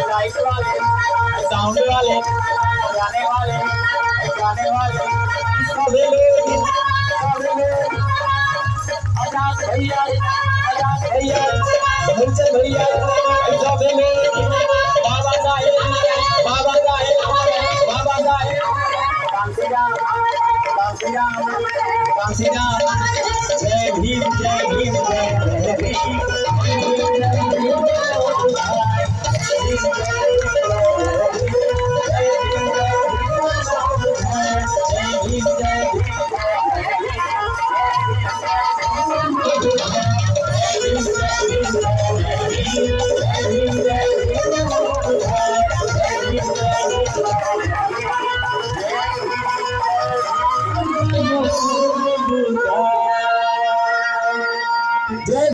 Light वाले, sound वाले, गाने वाले, सभी लोग, आजाद भैया, भूलचंद भैया, सभी लोग, बाबा साहेब, बाबा साहेब, बाबा साहेब, कांसी राम, कांसी राम, कांसी राम, जय भीम, जय भीम, जय भीम, Thank you.